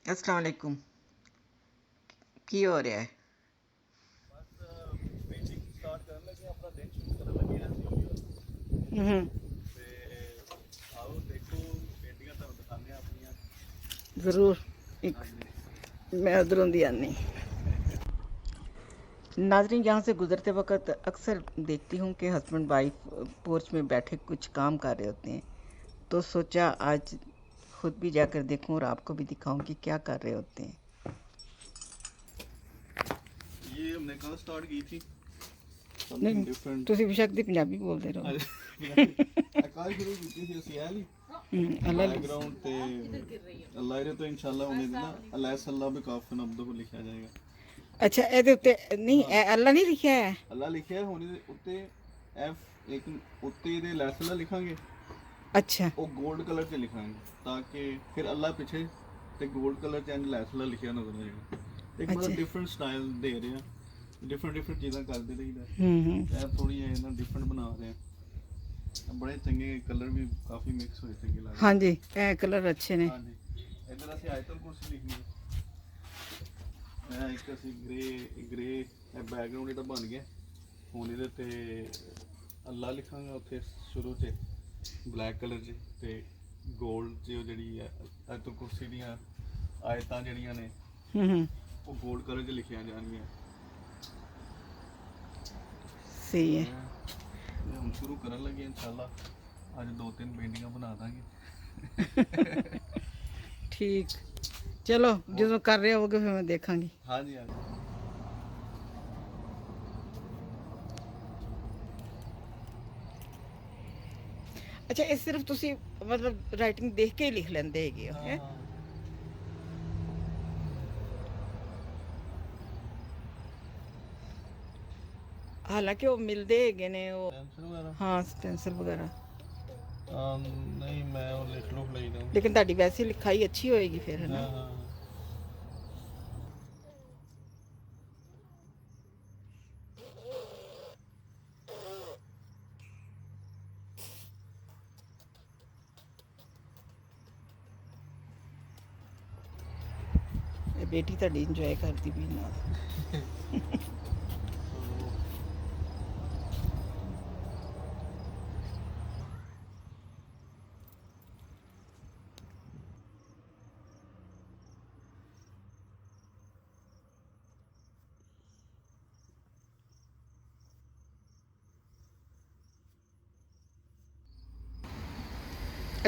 अस्सलाम वालेकुम। की हो रहा है? पेंटिंग स्टार्ट ਕਰਨ ਲੱਗੇ ਆਪਣਾ ਦਿਨ ਸ਼ੁਰੂ ਕਰਨ ਲੱਗੇ ਹਾਂ हम्म। ਤੇ ਆਓ ਦੇਖੋ ਪੇਂਟਿੰਗਾਂ ਤੁਹਾਨੂੰ ਦਿਖਾਉਂਦੇ ਆ ਆਪਣੀਆਂ। ज़रूर। एक ਹਾਂਜੀ मैं उधरों दी आनी। नाज़रीन, यहाँ से गुज़रते वक्त अक्सर देखती हूँ कि हस्बैंड वाइफ पोर्च में बैठे कुछ काम कर रहे होते हैं, तो सोचा आज खुद भी जाकर देखूं और आपको भी दिखाऊं कि क्या कर रहे होते हैं। ये हमने कल स्टार्ट की थी नहीं, समथिंग डिफरेंट। तुसी बेशक दी पंजाबी बोलते रहो। ਕੱਲ ਸ਼ੁਰੂ ਕੀਤੀ ਸੀ ਅਸੀਂ ਇਹ ਲਈ अल्लाह ਬੈਕਗ੍ਰਾਉਂਡ ਤੇ ਅੱਲਾਹ ਇਹਦੇ ਤੋਂ ਇਨਸ਼ਾਅੱਲਾ ਉਹਨੇ ਦਿਨ ਅੱਲਾਹ ਸੱਲਾ ਵੀ ਕਾਫਨ ਅਬਦੁ ਲਿਖਿਆ ਜਾਏਗਾ। अच्छा, ਇਹਦੇ ਉੱਤੇ ਨਹੀਂ अल्लाह नहीं लिखा है। ਅੱਲਾਹ ਲਿਖਿਆ ਹੁਣ ਇਹਦੇ ਉੱਤੇ ਐਫ ਇੱਕ ਉੱਤੇ ਇਹਦੇ ਲੈਸਲਾ ਲਿਖਾਂਗੇ, अच्छा ਉਹ 골ਡ ਕਲਰ 'ਚ ਲਿਖਾਂਗੇ ਤਾਂ ਕਿ ਫਿਰ ਅੱਲਾਹ ਪਿੱਛੇ ਤੇ 골ਡ ਕਲਰ 'ਚ ਲੈਸਲਾ ਲਿਖਿਆ ਨਜ਼ਰ ਆਏਗਾ। ਇੱਕ ਬੜਾ ਡਿਫਰੈਂਟ ਸਟਾਈਲ ਦੇ ਰਹੇ ਆ, ਡਿਫਰੈਂਟ ਚੀਜ਼ਾਂ ਕਰਦੇ ਰਹੀਦਾ। ਇਹ ਥੋੜੀ ਇਹਨਾਂ ਡਿਫਰੈਂਟ ਬਣਾ ਰਹੇ ਆ, ਬੜੇ ਚੰਗੇ ਕਲਰ ਵੀ ਕਾਫੀ ਮਿਕਸ ਹੋਏ ਚੰਗੇ ਲੱਗਦੇ। हाँ जी, ਇਹ ਕਲਰ ਅੱਛੇ ਨੇ। ਹਾਂਜੀ ਇਧਰ ਅਸੀਂ ਆਇਤਲ ਕੁਰਸੀ ਲਿਖੀ ਹੈ। ਇਹ ਇੱਕ ਅਸੀਂ ਗ੍ਰੇ ਇਹ ਬੈਕਗ੍ਰਾਉਂਡ ਜਿਹੜਾ ਬਣ ਗਿਆ, ਹੁਣ ਇਹਦੇ ਤੇ ਅੱਲਾ ਲਿਖਾਂਗਾ ਉੱਥੇ ਸ਼ੁਰੂ 'ਚ ਬਲੈਕ ਕਲਰ 'ਚ ਤੇ 골ਡ 'ਚ ਉਹ ਜਿਹੜੀ ਹੈ ਆਇਤਲ ਕੁਰਸੀ ਦੀਆਂ ਆਇਤਾਂ ਜਿਹੜੀਆਂ ਨੇ ਉਹ 골ਡ ਕਲਰ 'ਚ ਲਿਖੀਆਂ ਜਾਣਗੀਆਂ। सही है। ਤੇ ਹੁਣ ਸ਼ੁਰੂ ਕਰਨ ਲੱਗੇ ਇਨਸ਼ਾਅੱਲਾ, ਅੱਜ 2-3 ਪੇਂਟਿੰਗਾਂ ਬਣਾ ਦਾਂਗੇ। ठीक, चलो जो कर रहे होगे फिर मैं देखांगी। ਹਾਂਜੀ ਹਾਂਜੀ अच्छा, ये सिर्फ तुसी मतलब राइटिंग देख के ही लिख लेंदे हैगे हो, हैं? हालांकि वो मिलते हैगे ने वो। ਪੈਨਸਲ ਵਗੈਰਾ हाँ, स्टेंसिल वगैरह। ਨਹੀਂ ਮੈਂ ਉਹ ਲਿਖ ਲੁੱਖ ਲਈ ਨਾ। लेकिन ਤੁਹਾਡੀ वैसे लिखाई अच्छी होएगी फिर, है ना? ਹਾਂ ਹਾਂ ये बेटी ਤੁਹਾਡੀ ਇੰਜੋਏ ਕਰਦੀ ਵੀ ਨਾਲ।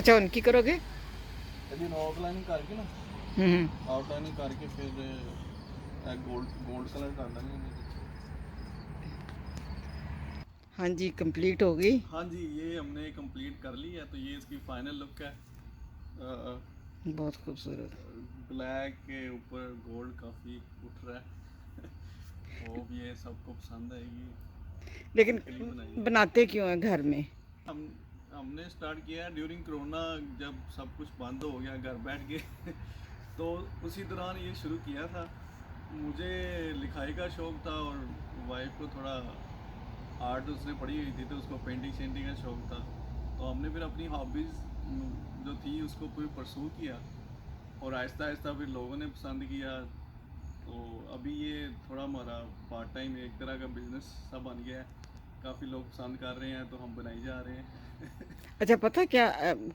अच्छा, उनकी करोगे? ਇਹਦੀ ਆਊਟਲਾਈਨਿੰਗ ਕਰਕੇ ਨਾ, ਆਊਟਲਾइनिंग करके फिर गोल्ड कलर कर देंगे ਇਹਦੇ ਵਿੱਚ। हाँ जी, कंप्लीट हो गई। हाँ जी ये हमने कंप्लीट कर ली है, तो ये इसकी फाइनल लुक है। बहुत खूबसूरत। ब्लैक के ऊपर गोल्ड काफ़ी उठ रहा है। वो भी ये सबको पसंद आएगी। लेकिन बनाते क्यों हैं घर में? हमने स्टार्ट किया ड्यूरिंग कोरोना, जब सब कुछ बंद हो गया घर बैठ के तो उसी दौरान ये शुरू किया था। मुझे लिखाई का शौक़ था और वाइफ को थोड़ा आर्ट उसने पढ़ी हुई थी तो उसको पेंटिंग शेंटिंग का शौक़ था, तो हमने फिर अपनी हॉबीज़ जो थी उसको पूरी परसू किया और आहिस्ता आहिस्ता फिर लोगों ने पसंद किया। तो अभी ये थोड़ा हमारा पार्ट टाइम एक तरह का बिजनेस सा बन गया है, काफ़ी लोग पसंद कर रहे हैं तो हम बनाई जा रहे हैं। अच्छा, पता क्या,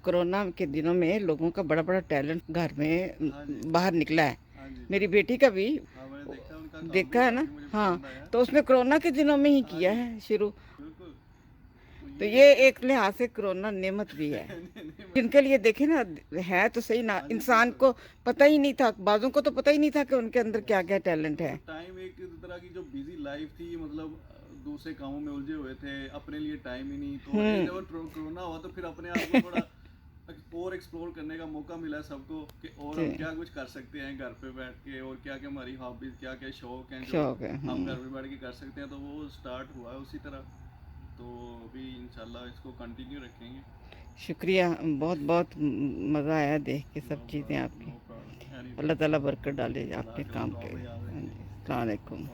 कोरोना के दिनों में लोगों का बड़ा बड़ा टैलेंट घर में हाँ जी बाहर निकला है। हाँ जी मेरी बेटी का भी हाँ मैंने देखा उनका काम देखा भी है ना। काफ़ी मुझे हाँ, पसंद आया। तो उसने कोरोना के दिनों में ही किया है शुरू। बिल्कुल तो ये एक लिहाज से कोरोना नेमत भी है जिनके लिए देखे ना, है तो सही ना, इंसान को पता ही नहीं था, बाजों को तो पता ही नहीं था कि उनके अंदर क्या क्या टैलेंट है। टाइम एक तरह की जो बिजी लाइफ थी, मतलब दूसरे कामों में उलझे हुए थे, अपने लिए टाइम ही नहीं, तो जब कोरोना हुआ तो फिर अपने आप को थोड़ा और एक्सप्लोर करने का मौका मिला सबको कि और हम क्या कुछ कर सकते हैं घर पे बैठ के, और क्या क्या हमारी हॉबीज, क्या क्या शौक हैं जो शौक है, हम घर पे बैठ के कर सकते हैं। तो वो स्टार्ट हुआ है उसी तरह, तो अभी इंशाल्लाह इसको कंटिन्यू रखेंगे। शुक्रिया, बहुत बहुत मज़ा आया देख के सब चीज़ें आपकी। अल्लाह ताला बरकत डाले आपके काम पे। हाँ जी, अस्सलाम वालेकुम।